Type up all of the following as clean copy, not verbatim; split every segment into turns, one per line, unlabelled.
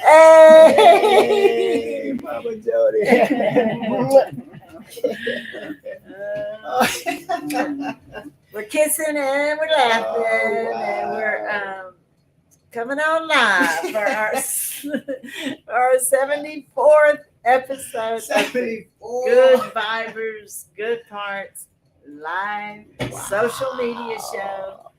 Hey, Mama Jody.
We're kissing and we're laughing and we're coming on live for our 74th episode.
74.
Good Vibers, Good Parts, live social media show.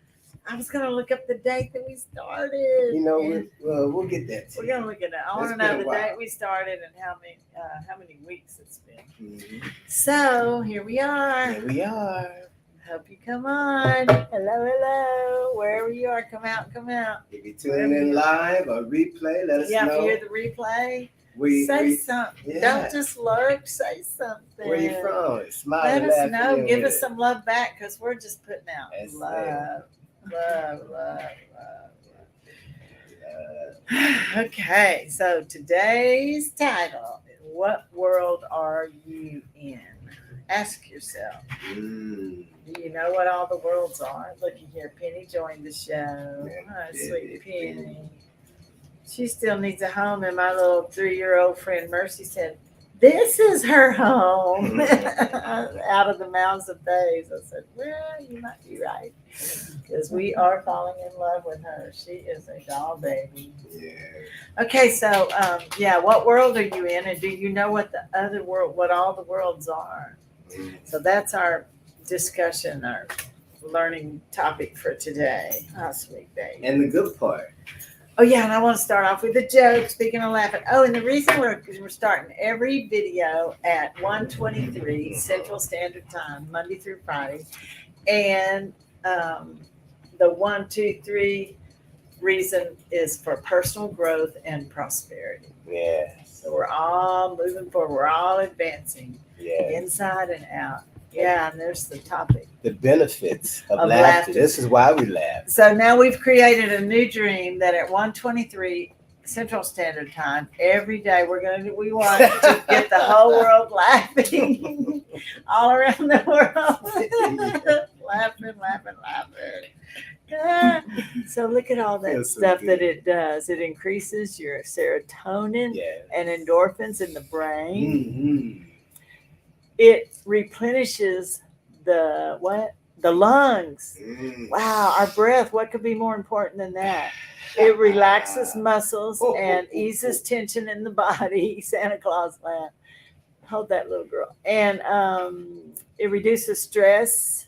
I was gonna look up the date that we started.
You know, we'll get that.
We're gonna look at it. I want to know the date we started and how many weeks it's been.
Mm-hmm.
So here we are.
Here we are.
Hope you come on. Hello. Wherever you are, come out.
If you're tuning in live or replay, let us know.
Yeah, if you hear the replay, say something.
Yeah.
Don't just lurk. Say something.
Where you from? Smile.
Let us
laugh,
know. Give us
it.
some love back because we're just putting out
That's
love. Okay, so today's title, what world are you in? Ask yourself. Do you know what all the worlds are? Looky here, Penny joined the show. Oh, sweet Penny. She still needs a home, and my little 3-year-old friend Mercy said, this is her home. Out of the mouths of babes. I said, well, you might be right. Because we are falling in love with her. She is a doll baby.
Yeah.
Okay, so what world are you in? And do you know what all the worlds are? So that's our discussion, our learning topic for today. Oh, sweet baby.
And the good part.
Oh, yeah, and I want to start off with a joke, speaking of laughing. Oh, and the reason we're starting every video at 1:23 Central Standard Time, Monday through Friday. And the 1, 2, 3 reason is for personal growth and prosperity.
Yeah.
So we're all moving forward. We're all advancing inside and out. Yeah, and there's the topic.
The benefits of laughter. This is why we laugh.
So now we've created a new dream that at 1:23 Central Standard Time, every day we want to get the whole world laughing all around the world. laughing. So look at all that stuff that it does. It increases your serotonin and endorphins in the brain.
Mm-hmm.
It replenishes the lungs. Wow, our breath. What could be more important than that? It relaxes muscles and eases tension in the body. Santa Claus laugh. Hold that little girl. And it reduces stress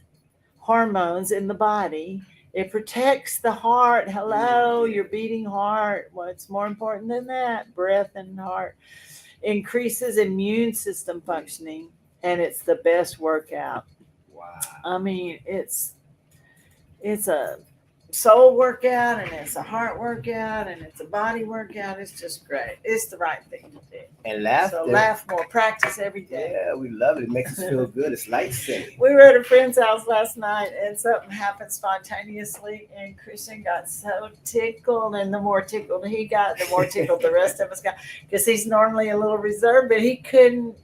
hormones in the body. It protects the heart. Hello, your beating heart. What's more important than that? Breath and heart. Increases immune system functioning. And it's the best workout.
Wow.
I mean, it's a soul workout, and it's a heart workout, and it's a body workout. It's just great. It's the right thing to do.
And laughter.
So laugh more. Practice every day.
Yeah, we love it. It makes us feel good. It's life-saving.
We were at a friend's house last night, and something happened spontaneously, and Christian got so tickled, and the more tickled he got, the more tickled the rest of us got, because he's normally a little reserved, but he couldn't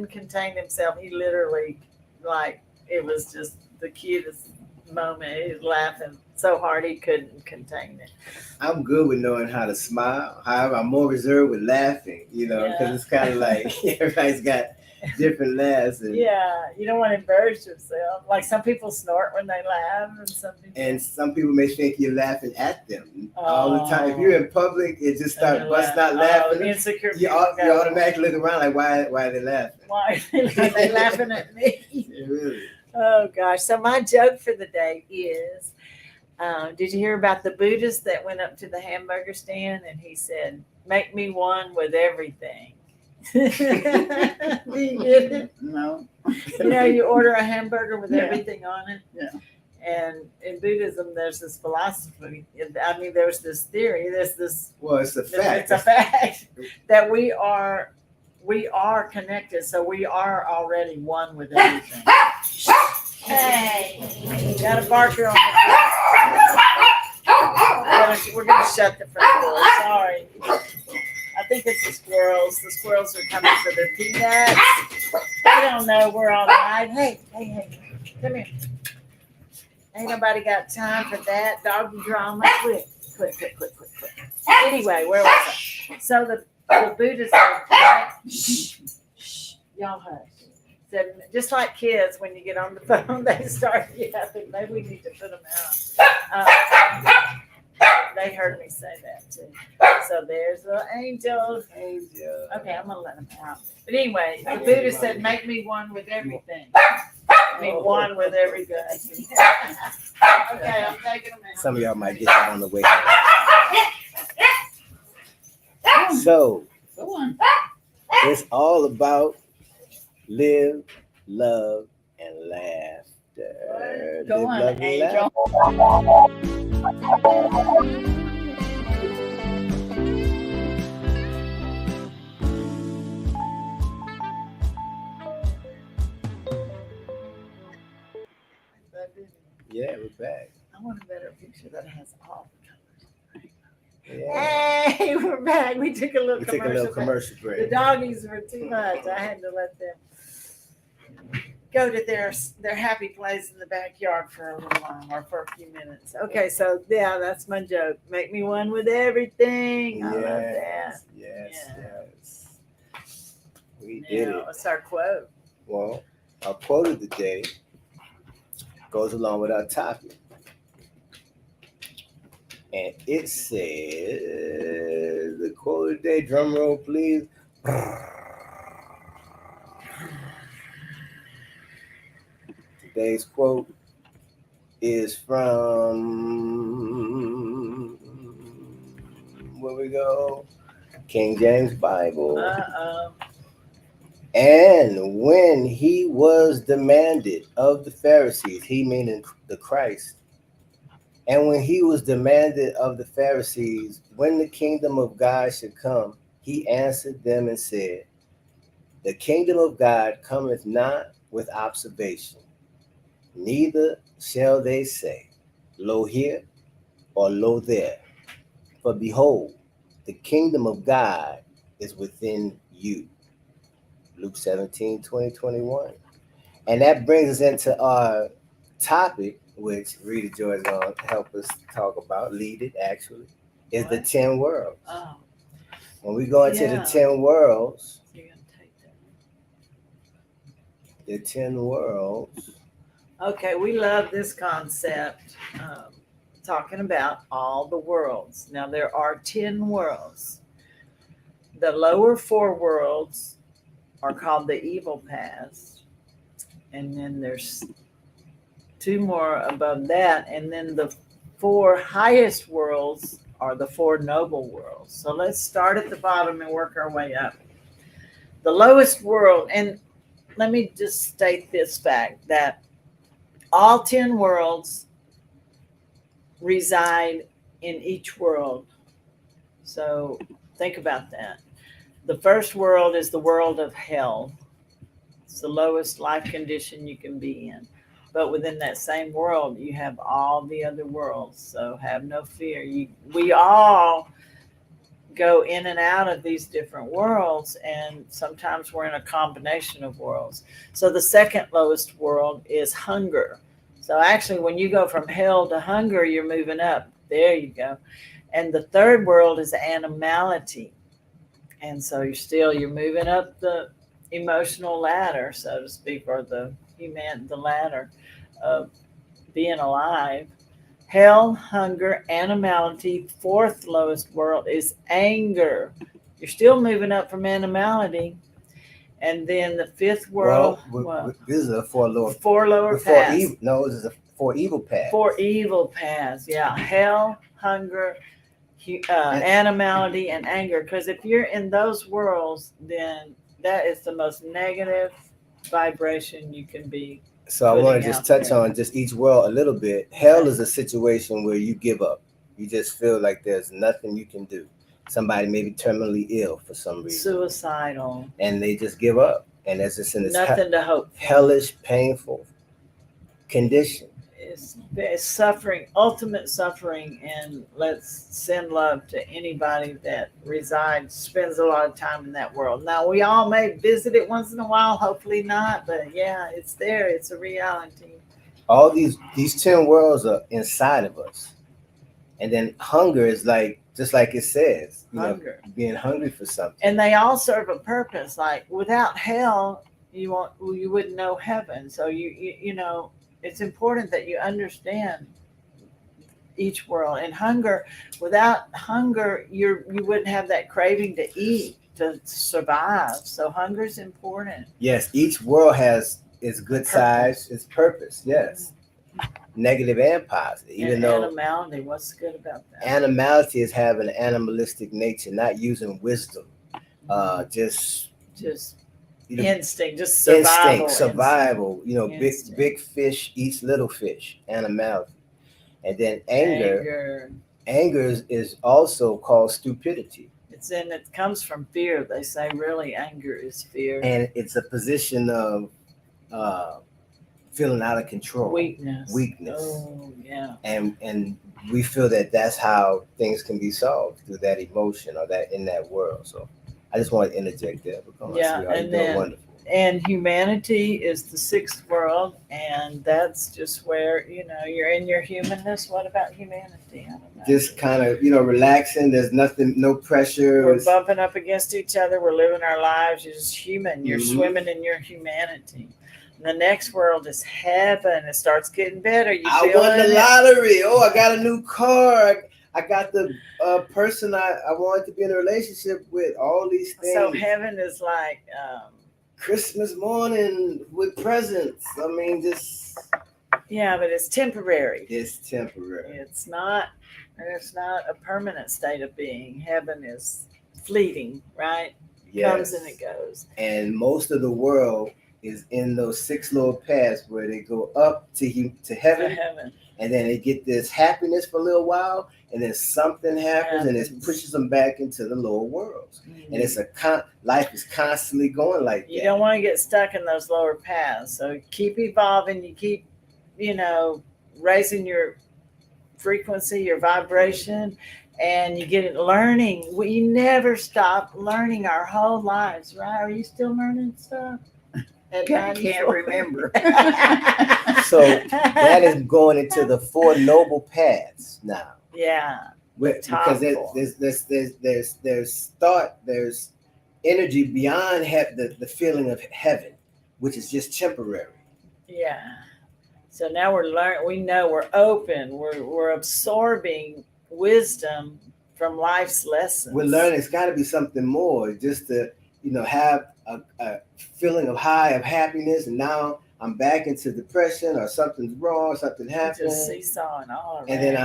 contain himself. He literally, it was just the cutest moment. He was laughing so hard he couldn't contain it.
I'm good with knowing how to smile. However, I'm more reserved with laughing, because it's kind of like everybody's got different laughs. And,
you don't want to embarrass yourself. Like some people snort when they laugh, and some people
may think you're laughing at them all the time. If you're in public, it just starts busting out laughing.
Insecure.
You automatically look around like, why are they laughing?
Why are they laughing at me?
Really?
Oh gosh! So my joke for the day is, did you hear about the Buddhist that went up to the hamburger stand and he said, "Make me one with everything." Do you get it?
No.
You order a hamburger with everything on it.
Yeah.
And in Buddhism, there's this philosophy. I mean, there's this theory. There's this.
Well, it's a fact.
It's a fact that we are connected. So we are already one with everything. Hey, got a barker on the front. We're going to shut the front door. Sorry. I think it's the squirrels. The squirrels are coming for their peanuts. They don't know we're all right. Hey. Come here. Ain't nobody got time for that doggy drama. Quick. Anyway, where was I? So the Buddha said, right? Shh, y'all hush. Said, just like kids, when you get on the phone, they start yapping. Maybe we need to put them out. They heard me say that too. So there's the angel. Okay, I'm gonna let them out. But anyway, the Buddha said, "Make me one with everything. Make me one with every good." Okay, I'm taking them out.
Some of y'all might get that on the way home. So it's all about live, love, and laughter.
Go
Live,
on,
love, and
Angel.
Yeah, we're back.
I want a better picture that has all the colors.
Yeah.
Hey, we're back. We took a little
We took a little commercial break.
The doggies were too much. I had to let them go to their happy place in the backyard for a little while or for a few minutes. Okay, so yeah, that's my joke. Make me one with everything. I love that.
Yes. We did it.
What's our quote?
Well, our quote of the day goes along with our topic. And it says, the quote of the day, drum roll please. Today's quote is from, where we go? King James Bible.
Uh-oh.
And when he was demanded of the Pharisees, he meaning the Christ, and when he was demanded of the Pharisees, when the kingdom of God should come, he answered them and said, the kingdom of God cometh not with observation, neither shall they say, lo here or lo there. For behold, the kingdom of God is within you. Luke 17, 20, 21. And that brings us into our topic, which Rita Joy is going to help us talk about, lead it actually, is the 10 worlds.
Oh.
When we go into the 10 worlds,
You're going to take that.
the 10 worlds.
Okay, we love this concept, talking about all the worlds. Now, there are 10 worlds. The lower 4 worlds are called the evil paths, and then there's 2 more above that, and then the 4 highest worlds are the 4 noble worlds. So let's start at the bottom and work our way up. The lowest world, and let me just state this fact, that all 10 worlds reside in each world. So think about that. The first world is the world of hell. It's the lowest life condition you can be in. But within that same world, you have all the other worlds. So have no fear. We all go in and out of these different worlds, and sometimes we're in a combination of worlds. So the second lowest world is hunger. So actually, when you go from hell to hunger, you're moving up. There you go. And the third world is animality. And so you're moving up the emotional ladder, so to speak, or the ladder of being alive. Hell, hunger, animality. Fourth lowest world is anger. You're still moving up from animality. And then the fifth world.
This is a 4 lower.
4 lower paths.
This is a 4 evil paths.
4 evil paths. Yeah, hell, hunger, animality, and anger. Because if you're in those worlds, then that is the most negative vibration you can be.
So I want to just touch on just each world a little bit. Hell is a situation where you give up. You just feel like there's nothing you can do. Somebody may be terminally ill for some reason.
Suicidal.
And they just give up. And that's just in this
nothing to hope for.
Hellish, painful condition.
It's suffering, ultimate suffering, and let's send love to anybody that spends a lot of time in that world. Now, we all may visit it once in a while, hopefully not, but yeah, it's there. It's a reality.
all these 10 worlds are inside of us. And then hunger is like, just like it says,
Hunger.
being hungry for something.
And they all serve a purpose. Like without hell, you wouldn't know heaven. So you know, it's important that you understand each world. And hunger, without hunger, you wouldn't have that craving to eat to survive. So hunger is important.
Yes, each world has its good sides, its purpose. Yes, negative and positive. Even
And
though
animality, what's good about that?
animality is having an animalistic nature, not using wisdom, just
Just
you know,
instinct, just survival.
instinct, survival.
Instinct.
Big fish eats little fish. Animality, and then anger. Anger is also called stupidity.
It comes from fear. They say really anger is fear.
And it's a position of feeling out of control,
weakness.
Oh
yeah.
And we feel that that's how things can be solved, through that emotion or that in that world. So I just want to interject there because
Yeah, and then wonderful. And humanity is the sixth world, and that's just where you're in your humanness. What about humanity? I don't know.
Just kind of relaxing. There's nothing, no pressure.
We're bumping up against each other. We're living our lives. You're just human. You're swimming in your humanity. And the next world is heaven. It starts getting better. I
won the lottery. Oh, I got a new car. I got the person I wanted to be in a relationship with. All these things.
So heaven is like
Christmas morning with presents. I mean, just
yeah, but it's temporary.
It's temporary.
It's not a permanent state of being. Heaven is fleeting, right? Yes. Comes and it goes.
And most of the world is in those 6 little paths where they go up to heaven. And then they get this happiness for a little while, and then something happens and it pushes them back into the lower worlds. Mm-hmm. And it's life is constantly going like that.
You don't want to get stuck in those lower paths. So keep evolving. You keep, raising your frequency, your vibration, and you get it learning. We never stop learning our whole lives, right? Are you still learning stuff?
I can't remember.
So that is going into the 4 noble paths now.
Yeah.
Because there's thought, there's energy beyond the feeling of heaven, which is just temporary.
Yeah. So now we're learning. We know we're open. We're absorbing wisdom from life's lessons.
We're learning. It's got to be something more. Just to have a feeling of high of happiness, and now I'm back into depression, or something's wrong, something happened.
Just seesawing all around.
And then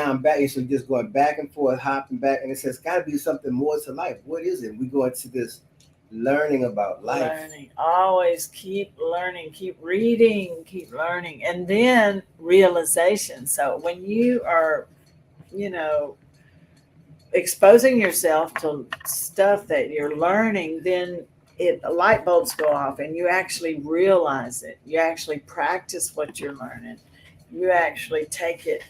I'm back. So just going back and forth, hopping back, and it says, got to be something more to life. What is it? We go into this learning about life.
Learning. Always keep learning, keep reading, keep learning, and then realization. So when you are, exposing yourself to stuff that you're learning, then light bulbs go off and you actually realize it. You actually practice what you're learning. You actually take it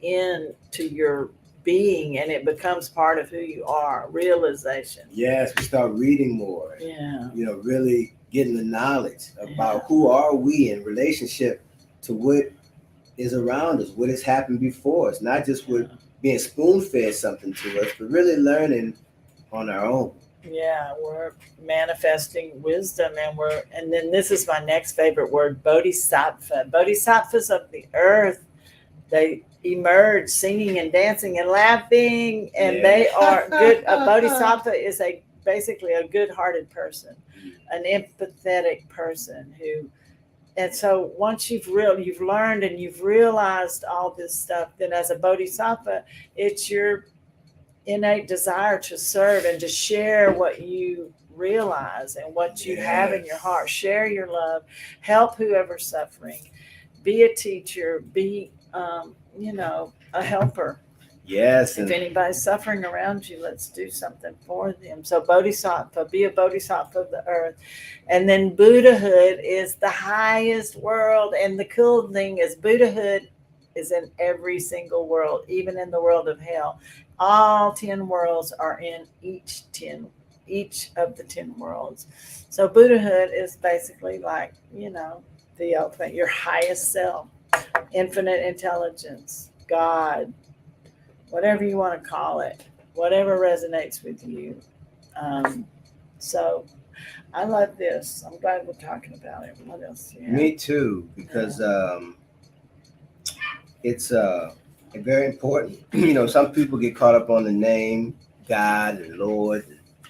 into your being, and it becomes part of who you are. Realization.
Yes, we start reading more.
Yeah.
Really getting the knowledge about who are we in relationship to what is around us, what has happened before us, not just with being spoon-fed something to us, but really learning on our own.
Yeah, we're manifesting wisdom, and then this is my next favorite word, bodhisattva. Bodhisattvas of the earth, they emerge singing and dancing and laughing, and they are good. A bodhisattva is basically a good-hearted person, an empathetic person who. And so once you've learned and you've realized all this stuff, then as a bodhisattva, it's your innate desire to serve and to share what you realize and what you have in your heart. Share your love, help whoever's suffering, be a teacher, be, a helper.
Yes.
If anybody's suffering around you, let's do something for them. So bodhisattva, be a bodhisattva of the earth. And then Buddhahood is the highest world. And the cool thing is Buddhahood is in every single world, even in the world of hell. All 10 worlds are in each of the 10 worlds. So Buddhahood is basically like, the ultimate, your highest self, infinite intelligence, God, whatever you want to call it, whatever resonates with you. So I love this. I'm glad we're talking about it. What else? Yeah.
Me too, because it's very important. Some people get caught up on the name God and Lord.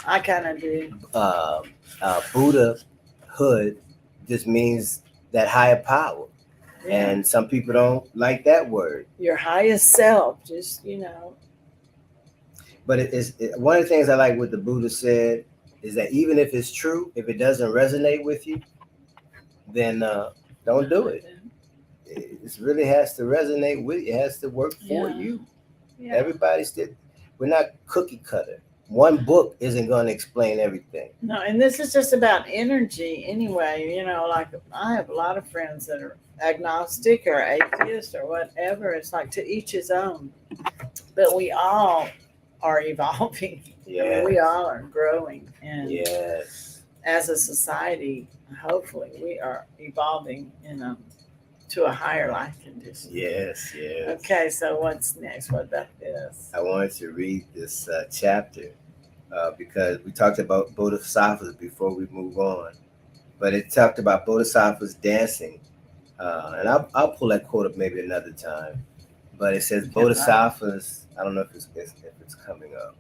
I kind of do.
Buddhahood just means that higher power.
Yeah.
And some people don't like that word.
Your highest self, just,
But one of the things I like what the Buddha said is that even if it's true, if it doesn't resonate with you, then don't do it. It really has to resonate with you. It has to work for you.
Yeah.
Everybody's we're not cookie cutter. One book isn't going to explain everything.
No, and this is just about energy anyway. Like I have a lot of friends that are agnostic or atheist or whatever. It's like to each his own. But we all are evolving.
Yeah.
We all are growing. And
yes.
As a society, hopefully we are evolving to a higher life condition.
Yes.
Okay, so what's next? What about this?
I wanted to read this chapter because we talked about bodhisattvas before we move on. But it talked about bodhisattvas dancing. And I'll pull that quote up maybe another time. But it says bodhisattvas, I don't know if it's coming up.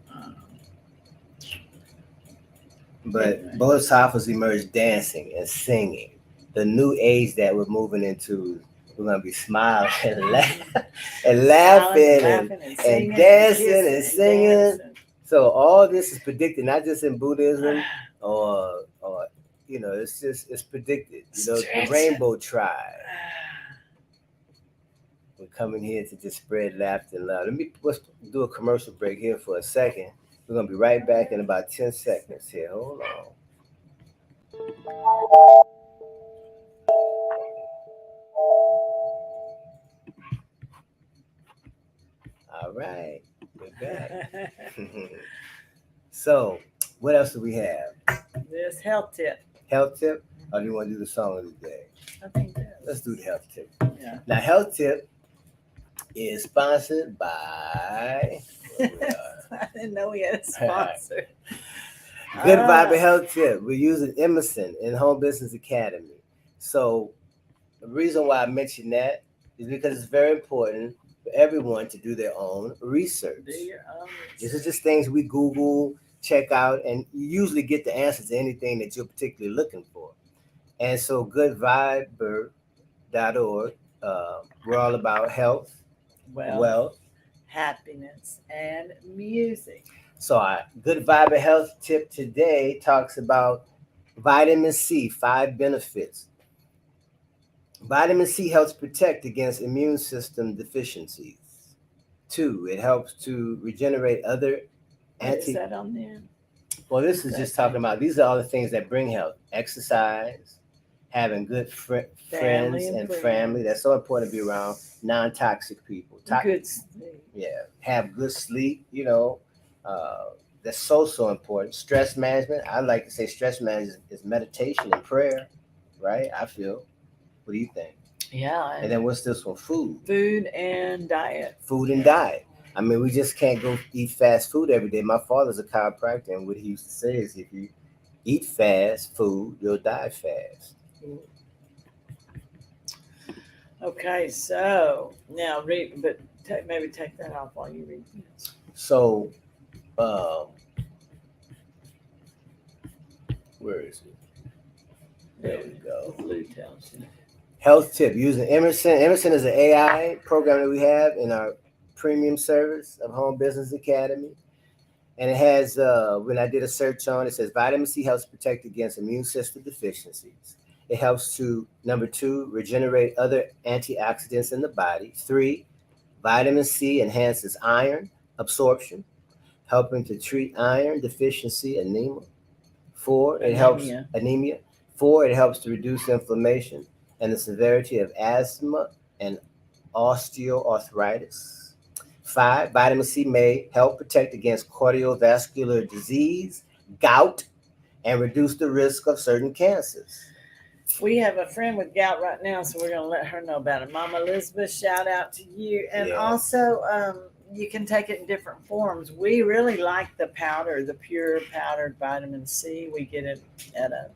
But bodhisattvas emerged dancing and singing. The new age that we're moving into, we're going to be smiling and laughing and dancing and singing. So all this is predicted, not just in Buddhism or it's predicted. The Rainbow Tribe. We're coming here to just spread laughter and love. Let's do a commercial break here for a second. We're going to be right back in about 10 seconds here. Hold on. All right. We're back. So, what else do we have?
This health tip.
Health tip? Or do you want to do the song of the day?
I think that.
Let's do the health tip.
Yeah.
Now, health tip is sponsored by...
I didn't know we had a sponsor.
Good Vibe Health Tip. We're using Emerson in Home Business Academy. So the reason why I mentioned that is because it's very important for everyone to do their own research.
Do your own research.
This is just things we Google, check out, and you usually get the answers to anything that you're particularly looking for. And so goodviber.org, we're all about health, wealth,
happiness, and music.
So our Good Vibe Health tip today talks about vitamin C, 5 benefits. Vitamin C helps protect against immune system deficiencies. 2, it helps to regenerate other
Is that on there?
Well, this is just talking about, these are all the things that bring health. Exercise, having good friends and family. That's so important to be around non-toxic people.
Good sleep.
Yeah, have good sleep, that's so important. Stress management. I like to say stress management is meditation and prayer, right? I feel. What do you think?
Yeah.
And then what's this one? Food.
Food and diet.
Food and diet. I mean, we just can't go eat fast food every day. My father's a chiropractor, and what he used to say is if you eat fast food, you'll die fast.
Okay, so now read, but maybe take that off while you read this.
So, where is it? There we go.
Blue tells you.
Health tip using Emerson. Emerson is an AI program that we have in our premium service of Home Business Academy. And it has, when I did a search on, it says vitamin C helps protect against immune system deficiencies. It helps to, number 2, regenerate other antioxidants in the body. 3, vitamin C enhances iron absorption, helping to treat iron deficiency anemia. 4, it helps anemia. 4, it helps to reduce inflammation and the severity of asthma and osteoarthritis. 5, vitamin C may help protect against cardiovascular disease, gout, and reduce the risk of certain cancers.
We have a friend with gout right now, so we're going to let her know about it. Mama Elizabeth, shout out to you. And
Yeah.
also, you can take it in different forms. We really like the powder, the pure powdered vitamin C. We get it at a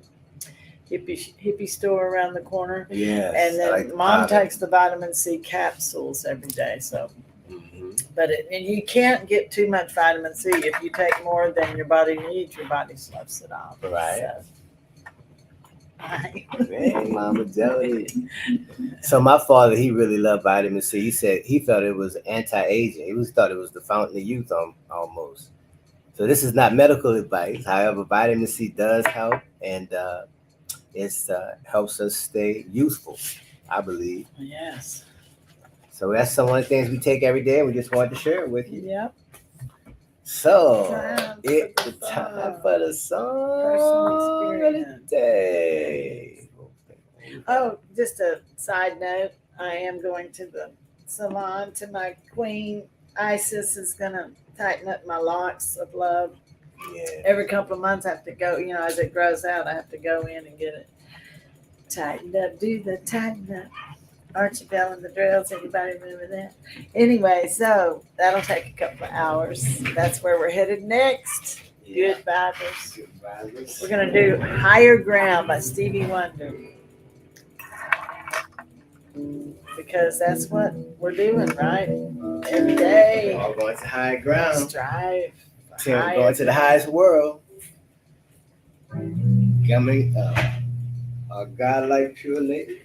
hippie store around the corner.
Yes.
And then
I like the
Mom
powder.
takes the vitamin C capsules every day. So,
Mhm.
but and you can't get too much vitamin C. If you take more than your body needs, your body sloughs it off.
Right.
So,
Hey, Mama Jody. So my father, he really loved vitamin C. He said he felt it was anti-aging. He thought it was the fountain of youth almost. So this is not medical advice. However, vitamin C does help, and it helps us stay youthful, I believe.
Yes.
So that's some of the things we take every day, and we just wanted to share it with you.
Yep.
So
Time
it's
for the
time
song.
for the song
Personal
of the
experience.
day.
Oh, just a side note. I am going to the salon to my queen. Isis is going to tighten up my locks of love.
Yeah.
Every couple of months I have to go, as it grows out, I have to go in and get it tightened up. Do the tighten up. Archie Bell and the Drills. Anybody remember that? Anyway, so that'll take a couple of hours. That's where we're headed next. Good vibes.
Good vibes.
We're going to do Higher Ground by Stevie Wonder. Because that's what we're doing, right? Every day.
We're all going to high ground.
Strive.
Going to the highest world. Coming a God like pure lady.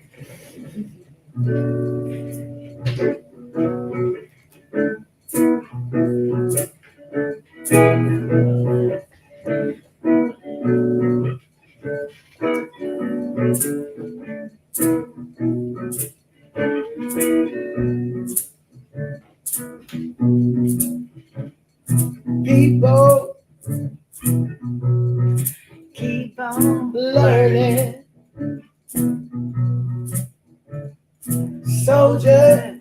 People
Keep on
learning. Soldiers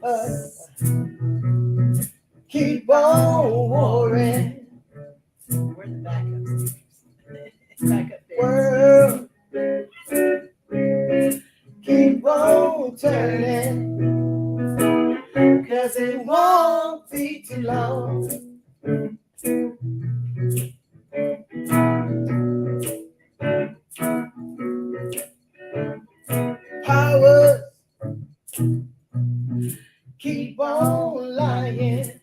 keep on warring.
We're the backup singers. Backup
World keep on turning. 'Cause it won't be too long. Powers keep on lying.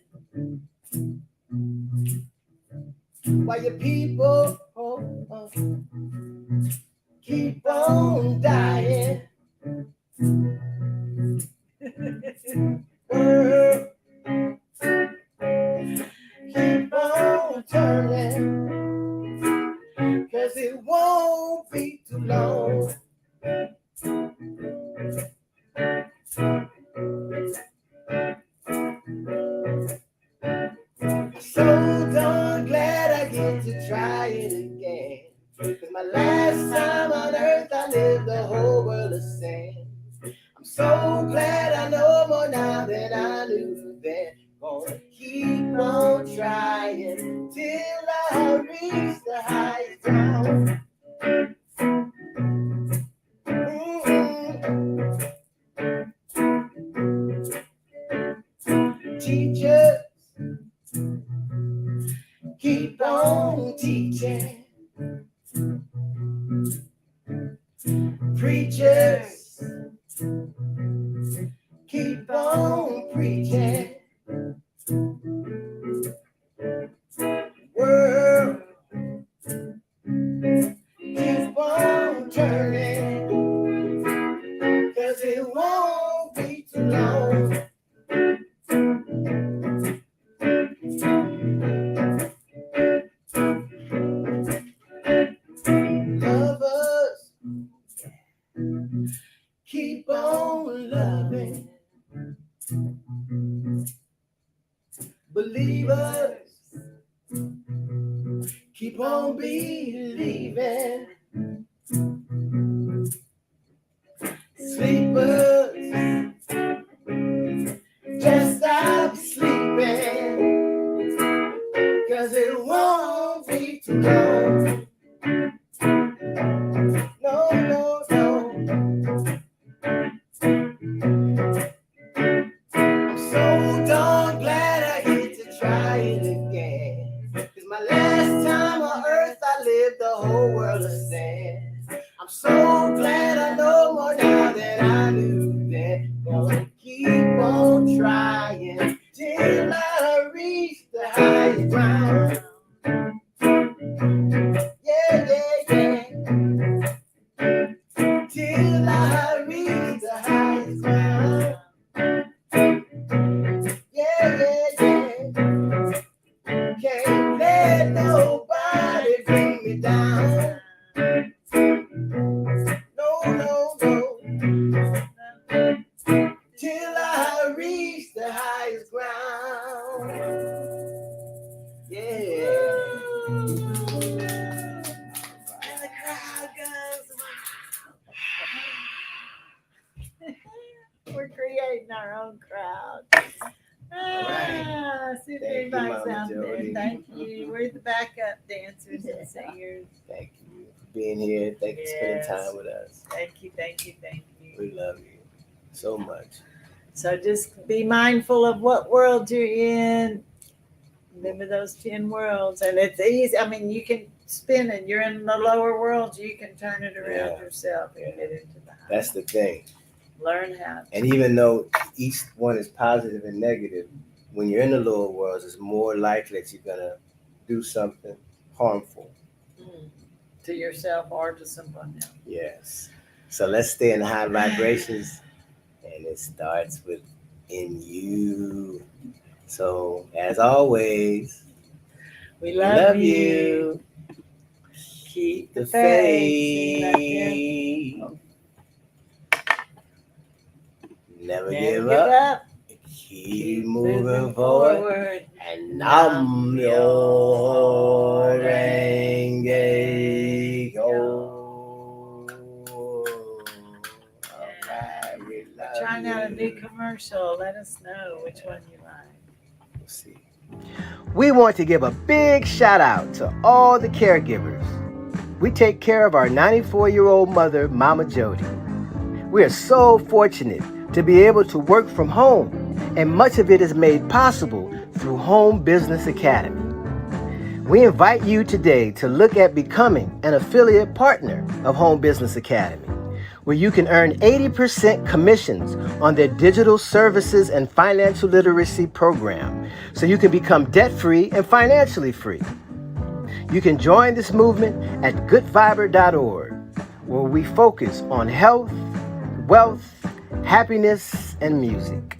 While your people keep on dying. World keep on turning. 'Cause it won't be too long. So darn glad I get to try it again. 'Cause my last time on earth I lived the whole world the same. I'm so glad I know more now than I knew then. Gonna keep on trying till I reach the highest ground. Teachers keep on teaching. Preachers keep on preaching. World keep on turning. 'Cause it won't be too long. Lovers keep on loving. Believers keep on believing. Sleepers just stop sleeping. 'Cause it won't be too long. No, no, no.
And the crowd goes, wow. We're creating our own crowd. See if
Thank you,
anybody's
Mama
out there.
Jody.
Thank you. We're the backup dancers and singers.
Thank you for being here. Thank you for spending
Yes.
time with us.
Thank you, thank you, thank you.
We love you so much.
So just be mindful of what world you're in. Remember those 10 worlds. And it's easy. I mean, you can spin it. You're in the lower world. You can turn it around
Yeah.
yourself and get into the high.
That's the thing.
Learn how to.
And even though each one is positive and negative, when you're in the lower worlds, it's more likely that you're going to do something harmful.
To yourself or to someone else.
Yes. So let's stay in high vibrations. And it starts with in you. So as always,
We love you.
you.
Keep the
faith.
faith.
Never
Never
give
give
up.
up.
Keep moving forward. And I'm your
Trying out a new commercial. Let us know which one you like.
We'll see. We want to give a big shout out to all the caregivers. We take care of our 94-year-old mother, Mama Jody. We are so fortunate to be able to work from home, and much of it is made possible through Home Business Academy. We invite you today to look at becoming an affiliate partner of Home Business Academy, where you can earn 80% commissions on their digital services and financial literacy program, so you can become debt-free and financially free. You can join this movement at goodfiber.org, where we focus on health, wealth, happiness, and music.